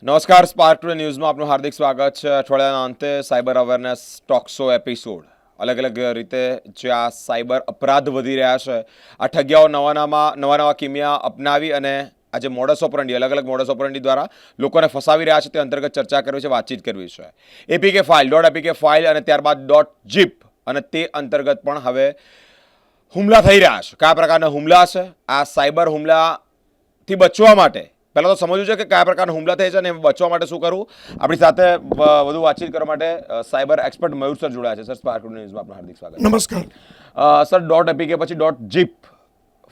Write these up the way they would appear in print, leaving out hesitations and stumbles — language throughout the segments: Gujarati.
નમસ્કાર, સ્પાર્ક ટુડે ન્યૂઝમાં આપનું હાર્દિક સ્વાગત છે. અઠવાડિયાના અંતે cyber awareness talk show episode. અલગ અલગ રીતે જે આ સાયબર અપરાધ વધી રહ્યા છે, આ ઠગિયાઓ નવા કિમિયા અપનાવી અને આ જે મોડસ ઓપરંડી અલગ અલગ મોડસ ઓપરંડી દ્વારા લોકોને ફસાવી રહ્યા છે તે અંતર્ગત ચર્ચા કરવી છે, વાતચીત કરવી છે. એપીકે ફાઇલ .apk ફાઇલ અને ત્યારબાદ .zip અને તે અંતર્ગત પણ હવે હુમલા થઈ રહ્યા છે. કયા પ્રકારના હુમલા છે? આ સાયબર હુમલાથી બચવા માટે પહેલાં તો સમજવું છે કે કયા પ્રકારના હુમલા થાય છે અને બચવા માટે શું કરવું. આપણી સાથે વધુ વાતચીત કરવા માટે સાયબર એક્સપર્ટ મયુર સર જોડાયા છે. સર, સ્પાર્ક ટુડે ન્યૂઝમાં આપનું હાર્દિક સ્વાગત. નમસ્કાર. સર, .apk પછી .zip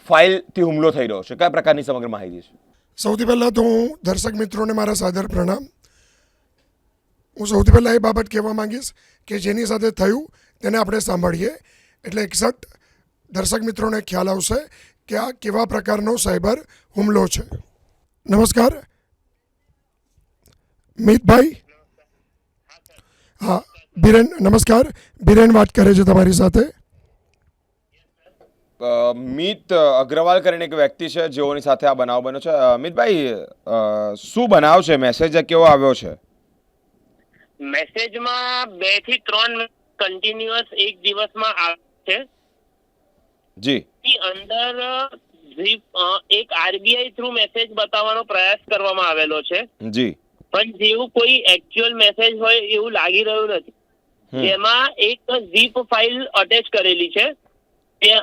ફાઇલથી હુમલો થઈ રહ્યો છે, કયા પ્રકારની સમગ્ર માહિતી છે? સૌથી પહેલાં તો હું દર્શક મિત્રોને મારા સાદર પ્રણામ. હું સૌથી પહેલાં એ બાબત કહેવા માંગીશ કે જેની સાથે થયું તેને આપણે સાંભળીએ એટલે એક્ઝેક્ટ દર્શક મિત્રોને ખ્યાલ આવશે કે આ કેવા પ્રકારનો સાયબર હુમલો છે. નમસ્કાર મિતભાઈ. હા બિરેન, નમસ્કાર. બિરેન વાત કરે છે તમારી સાથે. મિત અગ્રવાલ કરીને એક વ્યક્તિ છે જેઓની સાથે આ બનાવ બન્યો છે. મિતભાઈ, શું બનાવ છે? મેસેજ કેવો આવ્યો છે? મેસેજમાં 2 થી 3 કન્ટિન્યુઅસ એક દિવસમાં આવે છે. જી. ની અંદર એક આરબીઆઈ થ્રુ મેસેજ બતાવવાનો પ્રયાસ કરવામાં આવેલો છે, જી. પણ જેવું કોઈ એકચ્યુઅલ મેસેજ હોય એવું લાગી રહ્યું નથી. જેમાં એક zip ફાઇલ અટેચ કરેલી છે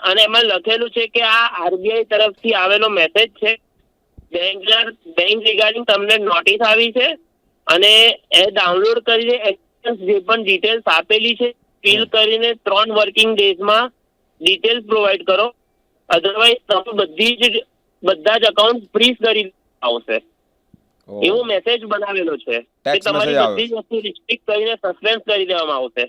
અને એમાં લખેલું છે કે આ આરબીઆઈ તરફથી આવેલો મેસેજ છે. બેંક રિગાર્ડિંગ તમને નોટિસ આવી છે અને એ ડાઉનલોડ કરીને જે પણ ડિટેલ્સ આપેલી છે ફિલ કરીને 3 વર્કિંગ ડેઝમાં ડિટેલ્સ પ્રોવાઈડ કરો, અધરવાઇઝ તમે બધા જ અકાઉન્ટ ફ્રીઝ કરી આવશે. એવો મેસેજ બનાવેલો છે કે તમારી બધી જ વસ્તુ રિસ્ટ્રિક્ટ કરીને સસ્પેન્ડ કરી દેવામાં આવશે.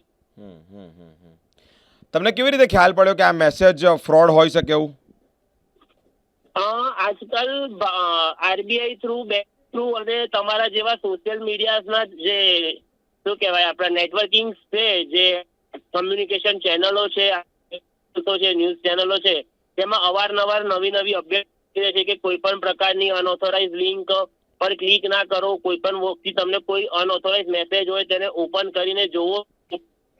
તમને કેવી રીતે ખ્યાલ પડ્યો કે આ મેસેજ ફ્રોડ હોઈ શકે એવું? આજકાલ આરબીઆઈ થ્રુ, બેંક થ્રુ અને તમારા જેવા સોશિયલ મીડિયાના જે શું કહેવાય આપણા નેટવર્કિંગ છે, જે કમ્યુનિકેશન ચેનલો છે, ન્યૂઝ ચેનલો છે, તેમાં અવારનવાર નવી અપડેટ છે કે કોઈ પણ પ્રકારની અનઓથોરાઇઝ લિંક પર ક્લિક ના કરો. કોઈ પણ વખતે તમને કોઈ અનઓથોરાઇઝ મેસેજ હોય તેને ઓપન કરીને જોવો.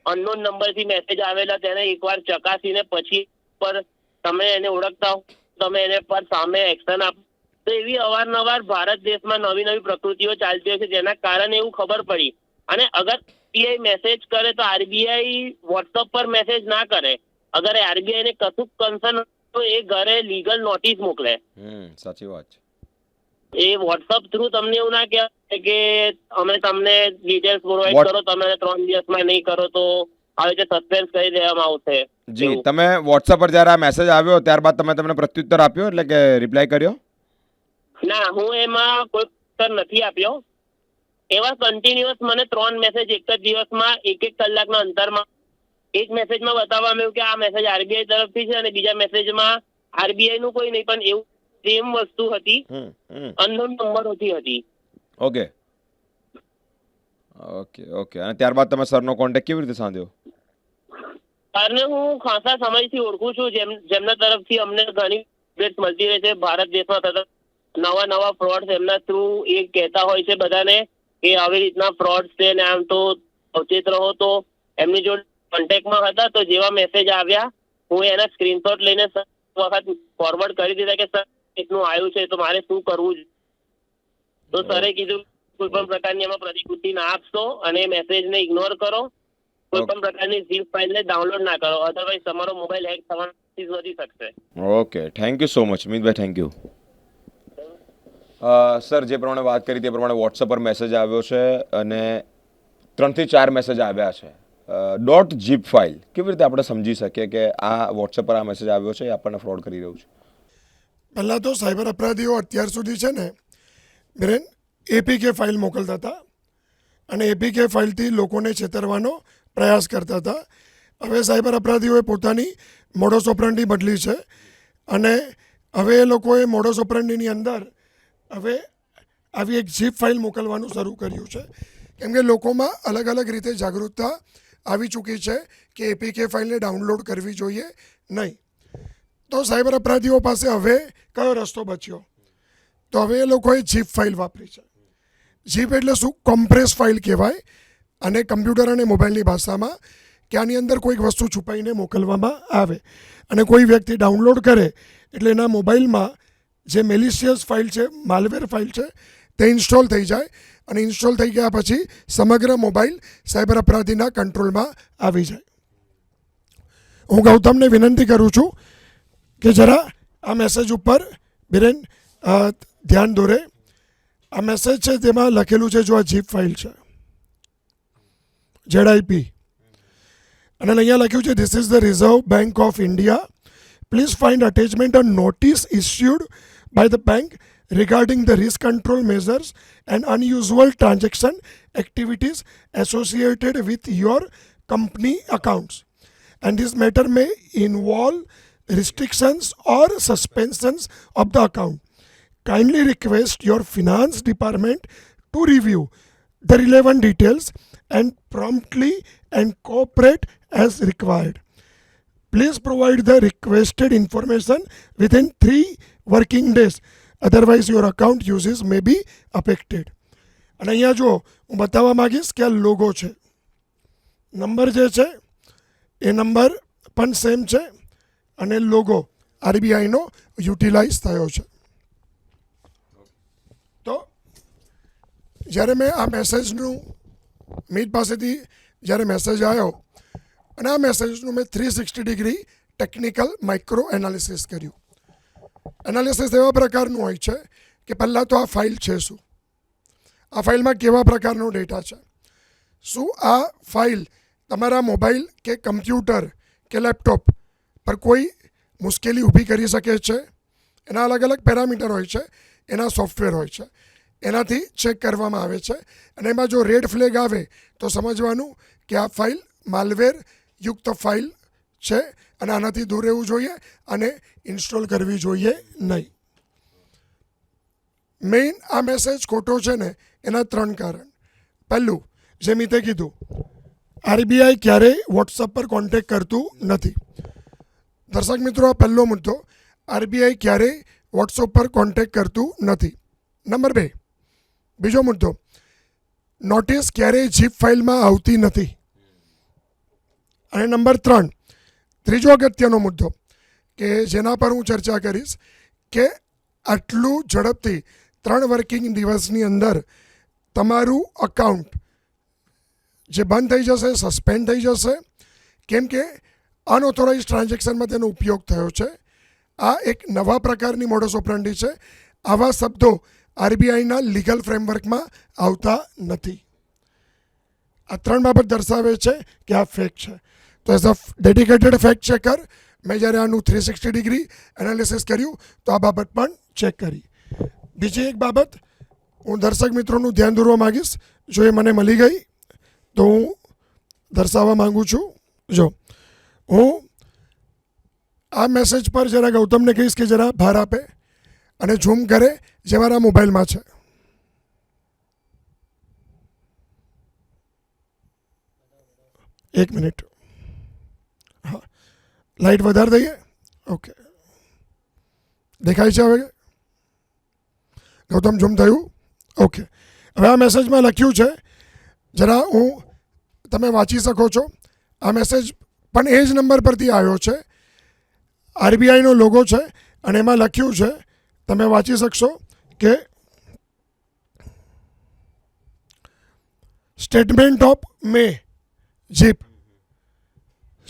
અનનોન નંબરથી મેસેજ આવેલા તેને એકવાર ચકાસીને પછી પર તમે એને ઓળખતા હો તમે એને પર સામે એક્શન આપો. તો એવી અવારનવાર ભારત દેશમાં નવી પ્રકૃતિઓ ચાલતી હોય છે, જેના કારણે એવું ખબર પડી. અને અગર આરબીઆઈ મેસેજ કરે તો આરબીઆઈ વોટ્સઅપ પર મેસેજ ના કરે. અગર આરબીઆઈ ને કશું કન્સર્ન તો એ ઘરે લીગલ નોટિસ મોકલે. સાચી વાત છે. એ વોટ્સઅપ થ્રુ તમને એવું ના કહેવાય કે અમે તમને ડિટેલ્સ પ્રોવાઈડ કરો, તમે 3 દિવસમાં નહીં કરો તો આવી રીતે સસ્પેન્ડ કરી દેવામાં આવશે. જી, તમે વોટ્સઅપ પર જ્યારે આ મેસેજ આવ્યો ત્યારબાદ તમે તમને પ્રત્યુત્તર આપ્યો, એટલે કે રિપ્લાય કર્યો? ના, હું એમાં કોઈ ઉત્તર નથી આપ્યો. એવા કન્ટિન્યુઅસ મને 3 મેસેજ એક જ દિવસમાં 1 કલાકના અંતરમાં, એક મેસેજમાં બતાવવામાં આવ્યું કે આ મેસેજ આરબીઆઈ તરફથી છે અને બીજા મેસેજમાં આરબીઆઈ નું કોઈ નહીં પણ એવું સેમ વસ્તુ હતી, અનનોન નંબરોથી હતી. ઓકે. અને ત્યારબાદ તમે સરનો કોન્ટેક્ટ કેવી રીતે સાધ્યો? સરને હું ખાસા સમયથી ઓળખું છું, જેમના તરફથી અમને ઘણી અપડેટ મળતી રહે છે. ભારત દેશમાં થતા નવા ફ્રોડ એમના થ્રુ એ કહેતા હોય છે બધાને કે આવી રીતના ફ્રોડ છે ને આમ તો અવચેત રહો. તો એમની જોડે કોન્ટેક્ટમાં હતા, તો જેવા મેસેજ આવ્યા હું એના સ્ક્રીનશોટ લઈને વખત ફોરવર્ડ કરી દીધા કે સર એટલું આવ્યું છે તો મારે શું કરવું છે. તો સરે કીધું કોઈ પણ પ્રકારની એમાં પ્રતિકૃતિ ના આપશો અને મેસેજને ઇગ્નોર કરો. કોઈ પણ પ્રકારની zip ફાઇલને ડાઉનલોડ ના કરો, અધરવાઇઝ તમારો મોબાઈલ હેક થવાનો ચાન્સીસ વધી શકશે. Okay, thank you so much મિતભાઈ, થેન્ક યુ. સર, જે પ્રમાણે વાત કરી તે પ્રમાણે વોટ્સઅપ પર મેસેજ આવ્યો છે અને 3 થી 4 મેસેજ આવ્યા છે. .zip ફાઇલ કેવી રીતે આપણે સમજી શકીએ કે આ વોટ્સઅપ પર આ મેસેજ આવ્યો છે એ આપણને ફ્રોડ કરી રહ્યું છે? પહેલાં તો સાયબર અપરાધીઓ અત્યાર સુધી છે ને બિરેન એપીકે ફાઇલ મોકલતા હતા અને એપીકે ફાઇલથી લોકોને છેતરવાનો પ્રયાસ કરતા હતા. હવે સાયબર અપરાધીઓએ પોતાની મોડસ ઓપરંડી બદલી છે અને હવે એ લોકોએ મોડસ ઓપરંડીની અંદર હવે આવી એક zip ફાઇલ મોકલવાનું શરૂ કર્યું છે. કેમ કે લોકોમાં અલગ અલગ રીતે જાગૃતતા આવી ચૂકી છે કે એપીકે ફાઇલને ડાઉનલોડ કરવી જોઈએ નહીં. તો સાયબર અપરાધીઓ પાસે હવે કયો રસ્તો બચ્યો? તો હવે એ લોકોએ zip ફાઇલ વાપરી છે. ઝીપ એટલે શું? કોમ્પ્રેસ ફાઇલ કહેવાય, અને કમ્પ્યુટર અને મોબાઈલની ભાષામાં કે આની અંદર કોઈક વસ્તુ છુપાઈને મોકલવામાં આવે અને કોઈ વ્યક્તિ ડાઉનલોડ કરે એટલે એના મોબાઈલમાં જે મેલિશિયસ ફાઇલ છે, માલવેર ફાઇલ છે, તે ઇન્સ્ટોલ થઈ જાય અને ઇન્સ્ટોલ થઈ ગયા પછી સમગ્ર મોબાઈલ સાયબર અપરાધીના કંટ્રોલમાં આવી જાય. હું ગૌતમને વિનંતી કરું છું કે જરા આ મેસેજ ઉપર બિરેન ધ્યાન દોરે. આ મેસેજ છે તેમાં લખેલું છે, જો આ ઝીપ ફાઇલ છે ZIP, અને અહીંયા લખ્યું છે this is the Reserve Bank of India. Please find attachment a notice issued by the bank regarding the risk control measures and unusual transaction activities associated with your company accounts, and this matter may involve restrictions or suspensions of the account. Kindly request your finance department to review the relevant details and promptly and cooperate as required. Please provide the requested information within 3 working days. Otherwise your account uses may be affected. અને અહીંયા જો હું બતાવવા માગીશ કે આ લોગો છે, નંબર જે છે એ નંબર પણ સેમ છે અને લોગો આરબીઆઈનો યુટિલાઇઝ થયો છે. તો જ્યારે મેં આ મેસેજનું મીત પાસેથી જ્યારે મેસેજ આવ્યો અને આ મેસેજનું મેં 360 ડિગ્રી ટેકનિકલ માઇક્રો એનાલિસિસ કર્યું. એનાલિસિસ એવા પ્રકારનું હોય છે કે પહેલાં તો આ ફાઇલ છે શું, આ ફાઇલમાં કેવા પ્રકારનો ડેટા છે, શું આ ફાઇલ તમારા મોબાઈલ કે કમ્પ્યુટર કે લેપટોપ પર કોઈ મુશ્કેલી ઊભી કરી શકે છે. એના અલગ અલગ પેરામીટર હોય છે, એના સોફ્ટવેર હોય છે, એનાથી ચેક કરવામાં આવે છે. અને એમાં જો રેડ ફ્લેગ આવે તો સમજવાનું કે આ ફાઇલ માલવેર યુક્ત ફાઇલ છે અને આનાથી દૂર રહેવું જોઈએ અને ઇન્સ્ટોલ કરવી જોઈએ નહીં. મેઇન આ મેસેજ ખોટો છે ને એના 3 કારણ. પહેલું, જે મીતે કીધું, આરબીઆઈ ક્યારેય વોટ્સઅપ પર કોન્ટેક્ટ કરતું નથી. દર્શક મિત્રો, આ પહેલો મુદ્દો, આરબીઆઈ ક્યારેય વોટ્સઅપ પર કોન્ટેક્ટ કરતું નથી. નંબર 2, બીજો મુદ્દો, નોટિસ ક્યારેય ઝીપ ફાઇલમાં આવતી નથી. અને નંબર 3, ત્રીજો અગત્યનો મુદ્દો કે જેના પર હું ચર્ચા કરીશ કે આટલું ઝડપથી 3 વર્કિંગ દિવસની અંદર તમારું અકાઉન્ટ જે બંધ થઈ જશે, સસ્પેન્ડ થઈ જશે, કેમ કે અનઓથોરાઇઝ ટ્રાન્ઝેક્શનમાં તેનો ઉપયોગ થયો છે. આ એક નવા પ્રકારની મોડસ ઓપરન્ડી છે. આવા શબ્દો આરબીઆઈના લીગલ ફ્રેમવર્કમાં આવતા નથી. આ 3 બાબત દર્શાવે છે કે આ ફેક છે. તો as a dedicated fact checker મેં જ્યારે આનું 360 ડિગ્રી એનાલિસિસ કર્યું તો આ બાબત પણ ચેક કરી. બીજી એક બાબત હું દર્શક મિત્રોનું ધ્યાન દોરવા માગીશ, જો એ મને મળી ગઈ તો હું દર્શાવવા માગું છું. જો હું આ મેસેજ પર જરા ગૌતમને કહીશ કે જરા ભાર આપે અને ઝૂમ કરે જે મારા મોબાઈલમાં છે. એક મિનિટ, હા, લાઇટ વધારે દઈએ. ઓકે, દેખાય છે હવે? ગૌતમ ઝૂમ થયું? ઓકે. હવે આ મેસેજમાં લખ્યું છે, જરા હું તમે વાંચી શકો છો. આ મેસેજ પણ એ જ નંબર પરથી આવ્યો છે. આરબીઆઈનો લોગો છે અને એમાં લખ્યું છે, તમે વાંચી શકશો કે સ્ટેટમેન્ટ ઓફ મે જીપ.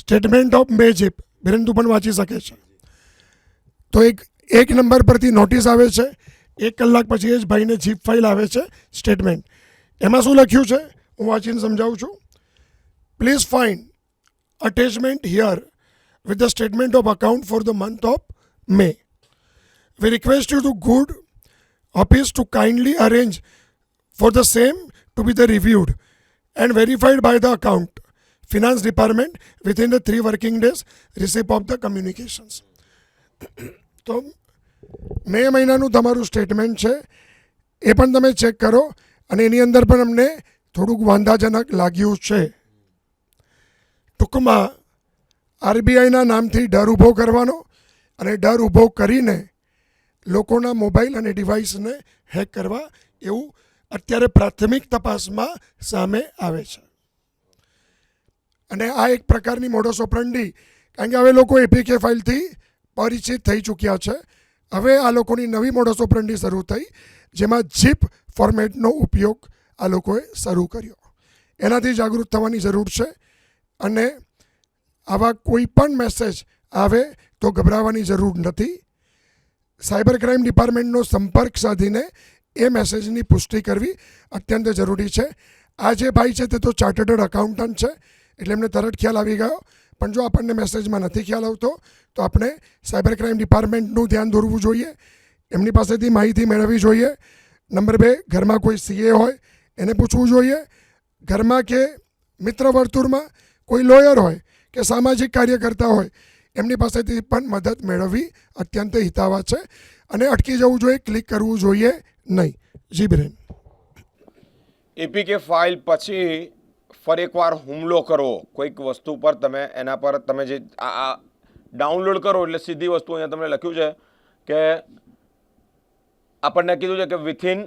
સ્ટેટમેન્ટ ઓફ મે જીપ બિરેન્દુ પણ વાંચી શકે છે. તો એક નંબર પરથી નોટિસ આવે છે, 1 કલાક પછી એ જ ભાઈને જીપ ફાઇલ આવે છે સ્ટેટમેન્ટ. એમાં શું લખ્યું છે હું વાંચીને સમજાવું છું. Please find attachment here with the statement of account for the month of May. We request you to good office to kindly arrange for the same to be the reviewed and verified by the account finance department within the 3 working days receipt of the communications. તો મે મહિનાનું તમારું સ્ટેટમેન્ટ છે એ પણ તમે ચેક કરો અને એની અંદર પણ અમને થોડુંક વાંધાજનક લાગ્યું છે. ટૂંકમાં આરબીઆઈના નામથી ડર ઊભો કરવાનો અને ડર ઊભો કરીને લોકોના મોબાઈલ અને ડિવાઇસને હેક કરવા, એવું અત્યારે પ્રાથમિક તપાસમાં સામે આવે છે. અને આ એક પ્રકારની મોડસ ઓપરંડી, કારણ કે હવે લોકો એપીકે ફાઇલથી પરિચિત થઈ ચૂક્યા છે. હવે આ લોકોની નવી મોડસ ઓપરંડી શરૂ થઈ, જેમાં જીપ ફોર્મેટનો ઉપયોગ આ લોકોએ શરૂ કર્યો. એનાથી જાગૃત થવાની જરૂર છે. અને આવા કોઈ પણ મેસેજ આવે તો ગભરાવાની જરૂર નથી. સાયબર ક્રાઇમ ડિપાર્ટમેન્ટનો સંપર્ક સાધીને એ મેસેજની પુષ્ટિ કરવી અત્યંત જરૂરી છે. આ જે ભાઈ છે તે તો ચાર્ટર્ડ અકાઉન્ટન્ટ છે, એટલે એમને તરત ખ્યાલ આવી ગયો. પણ જો આપણને મેસેજમાં નથી ખ્યાલ આવતો તો આપણે સાયબર ક્રાઇમ ડિપાર્ટમેન્ટનું ધ્યાન દોરવું જોઈએ, એમની પાસેથી માહિતી મેળવવી જોઈએ. નંબર 2, ઘરમાં કોઈ સીએ હોય એને પૂછવું જોઈએ. ઘરમાં કે મિત્ર વર્તુળમાં કોઈ લોયર હોય કે સામાજિક કાર્યકર્તા હોય એમની પાસેથી પણ મદદ મેળવવી અત્યંત હિતાવહ છે. અને અટકી જવું જોઈએ, ક્લિક કરવું જોઈએ નહીં. જી બિરેન. એપીકે ફાઇલ પછી ફરી એકવાર હુમલો કરવો કોઈક વસ્તુ પર, તમે એના પર તમે જે આ ડાઉનલોડ કરો એટલે સીધી વસ્તુ અહીંયા તમને લખ્યું છે કે આપણને કીધું છે કે વિથિન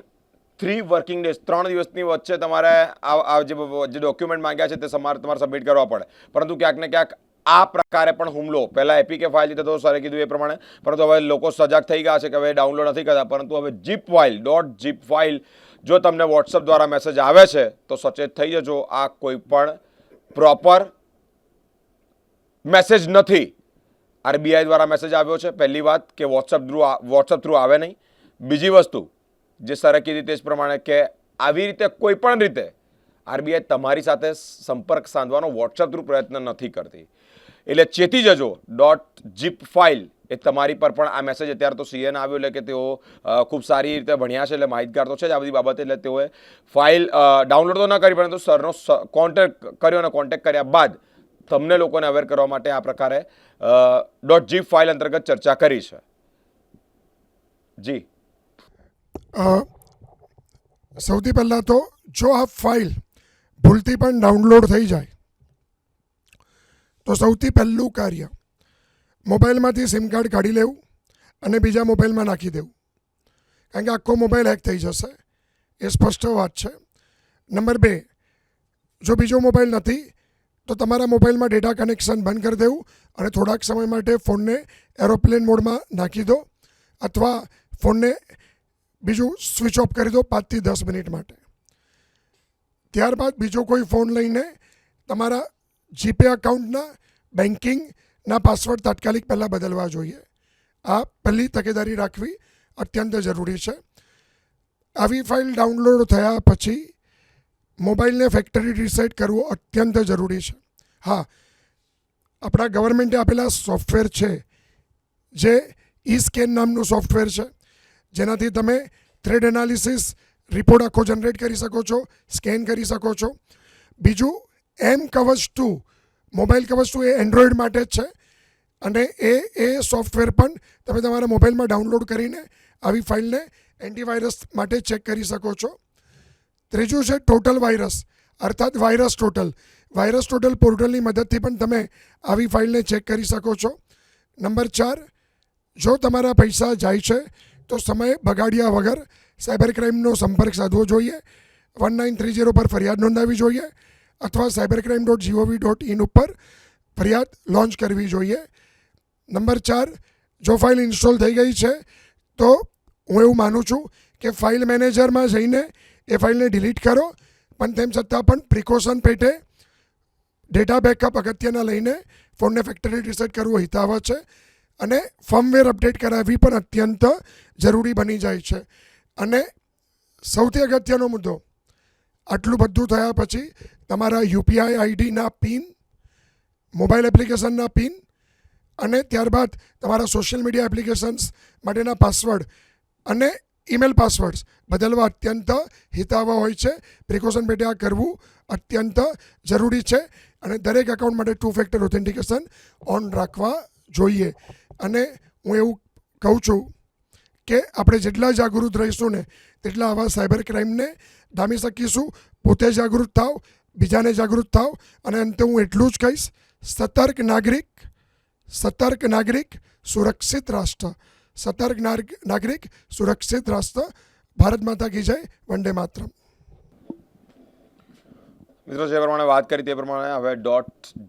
3 વર્કિંગ ડેઝ, 3 દિવસની વચ્ચે તમારે આ જે ડોક્યુમેન્ટ માંગ્યા છે તે તમારે સબમિટ કરવા પડે. પરંતુ ક્યાંક ને ક્યાંક આ પ્રકારે પણ હુમલો, પહેલાં એપીકે ફાઇલ તો સરે કીધું એ પ્રમાણે, પરંતુ હવે લોકો સજાગ થઈ ગયા છે કે હવે ડાઉનલોડ નથી કરતા. પરંતુ હવે જીપ ફાઇલ .zip ફાઇલ જો તમને વોટ્સઅપ દ્વારા મેસેજ આવે છે તો સચેત થઈ જજો. આ કોઈ પણ પ્રોપર મેસેજ નથી. આરબીઆઈ દ્વારા મેસેજ આવ્યો છે, પહેલી વાત, કે વોટ્સઅપ થ્રુ આવે નહીં. બીજી વસ્તુ જે સરે કીધી તે જ પ્રમાણે કે આવી રીતે કોઈ પણ રીતે આરબીઆઈ તમારી સાથે સંપર્ક સાધવાનો વોટ્સઅપ થ્રુ પ્રયત્ન નથી કરતી. એટલે ચેતી જજો. .zip ફાઇલ એ તમારી પર પણ આ મેસેજ અત્યારે તો સીએને આવ્યો, એટલે કે તેઓ ખૂબ સારી રીતે ભણ્યા છે, એટલે માહિતગાર તો છે જ આ બધી બાબતે. એટલે તેઓએ ફાઇલ ડાઉનલોડ તો ન કરી, પરંતુ સરનો કોન્ટેક્ટ કર્યો, અને કોન્ટેક્ટ કર્યા બાદ તમને લોકોને અવેર કરવા માટે આ પ્રકારે .zip ફાઇલ અંતર્ગત ચર્ચા કરી છે. જી. સૌથી પહેલાં તો જો આ ફાઇલ ભૂલથી પણ ડાઉનલોડ થઈ જાય તો સૌથી પહેલું કાર્ય મોબાઈલમાંથી સિમ કાર્ડ કાઢી લેવું અને બીજા મોબાઈલમાં નાખી દેવું, કારણ કે આખો મોબાઈલ હેક થઈ જશે. એ સ્પષ્ટ વાત છે. નંબર 2, જો બીજો મોબાઈલ નથી તો તમારા મોબાઈલમાં ડેટા કનેક્શન બંધ કરી દેવું અને થોડાક સમય માટે ફોનને એરોપ્લેન મોડમાં નાખી દો, અથવા ફોનને બીજું સ્વિચ ઓફ કરી દો 5 થી 10 મિનિટ માટે. ત્યારબાદ બીજો કોઈ ફોન લઈને તમારા જીપે અકાઉન્ટના બેન્કિંગના પાસવર્ડ તાત્કાલિક પહેલાં બદલવા જોઈએ. આ પહેલી તકેદારી રાખવી અત્યંત જરૂરી છે. આવી ફાઇલ ડાઉનલોડ થયા પછી મોબાઈલને ફેક્ટરી રીસેટ કરવું અત્યંત જરૂરી છે. હા, આપણા ગવર્મેન્ટે આપેલા સોફ્ટવેર છે, જે ઈ-સ્કેન નામનું સોફ્ટવેર છે, જેનાથી તમે થ્રેડ એનાલિસિસ રિપોર્ટ આખો જનરેટ કરી શકો છો, સ્કેન કરી શકો છો. બીજું mKavach 2, મોબાઈલ કવચ 2 એ એન્ડ્રોઈડ માટે જ છે, અને એ સોફ્ટવેર પણ તમે તમારા મોબાઈલમાં ડાઉનલોડ કરીને આવી ફાઇલને એન્ટીવાયરસ માટે ચેક કરી શકો છો. ત્રીજું છે ટોટલ વાયરસ, અર્થાત વાયરસ ટોટલ. વાયરસ ટોટલ પોર્ટલની મદદથી પણ તમે આવી ફાઇલને ચેક કરી શકો છો. નંબર 4, જો તમારા પૈસા જાય છે તો સમય બગાડ્યા વગર સાયબર ક્રાઇમનો સંપર્ક સાધવો જોઈએ. 1930 પર ફરિયાદ નોંધાવવી જોઈએ, અથવા cybercrime.gov.in ઉપર ફરિયાદ લોન્ચ કરવી જોઈએ. નંબર 4, જો ફાઇલ ઇન્સ્ટોલ થઈ ગઈ છે તો હું એવું માનું છું કે ફાઇલ મેનેજરમાં જઈને એ ફાઇલને ડિલીટ કરો, પણ તેમ છતાં પણ પ્રિકોશન પેટે ડેટા બેકઅપ અગત્યના લઈને ફોનને ફેક્ટરી રીસેટ કરવું હિતાવહ છે. અને ફર્મવેર અપડેટ કરાવવી પણ અત્યંત જરૂરી બની જાય છે. અને સૌથી અગત્યનો મુદ્દો, આટલું બધું થયા પછી તમારા યુપીઆઈ આઈડીના પિન, મોબાઈલ એપ્લિકેશનના પિન, અને ત્યારબાદ તમારા સોશિયલ મીડિયા એપ્લિકેશન્સ માટેના પાસવર્ડ અને ઈમેલ પાસવર્ડ્સ બદલવા અત્યંત હિતાવહ હોય છે. પ્રિકોશન પેટે આ કરવું અત્યંત જરૂરી છે. અને દરેક એકાઉન્ટ માટે 2 ફેક્ટર ઓથેન્ટિકેશન ઓન રાખવા જોઈએ. અને હું એવું કહું છું કે આપણે જેટલા જાગૃત રહીશું ને તેટલા આવા સાયબર ક્રાઇમને ડામી શકીશું. પોતે જાગૃત થાવ, બીજાને જાગૃત થાવ. અને અંતે હું એટલું જ કહીશ, સતર્ક નાગરિક સુરક્ષિત રાષ્ટ્ર. સતર્ક નાગરિક સુરક્ષિત રાષ્ટ્ર. ભારત માતા કી જય, વંદે માતરમ. મિત્રો જે પ્રમાણે વાત કરી તે પ્રમાણે હવે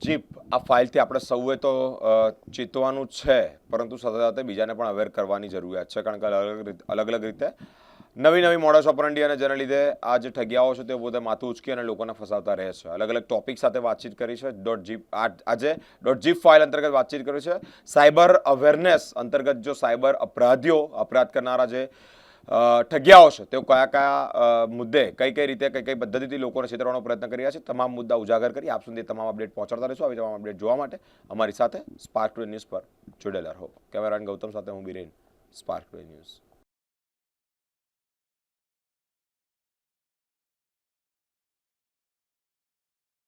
.zip આ ફાઇલથી આપણે સૌએ તો ચેતવાનું છે, પરંતુ સાથે સાથે બીજાને પણ અવેર કરવાની જરૂરિયાત છે, કારણ કે અલગ અલગ રીતે નવી મોડસ ઓપરન્ડી અને જેના લીધે આ જે ઠગિયાઓ છે તે પોતે માથું ઉચકી અને લોકોને ફસાવતા રહે છે. અલગ અલગ ટોપિક સાથે વાતચીત કરી છે. આજે .zip ફાઇલ અંતર્ગત વાતચીત કરી છે. સાયબર અવેરનેસ અંતર્ગત જો સાયબર અપરાધીઓ અપરાધ કરનારા જે ઠગિયાઓ છે તેઓ કયા કયા મુદ્દે કઈ રીતે કઈ પદ્ધતિથી લોકોને છેતરવાનો પ્રયત્ન કરી રહ્યા છે, તમામ મુદ્દા ઉજાગર કરી આપ સુધી તમામ અપડેટ પહોંચાડતા રહીશું. આવી તમામ અપડેટ જોવા માટે અમારી સાથે સ્પાર્ક ટુડે ન્યૂઝ પર જોડેલા રહો. કેમેરામેન ગૌતમ સાથે હું બિરેન, સ્પાર્ક ટુડે ન્યૂઝ.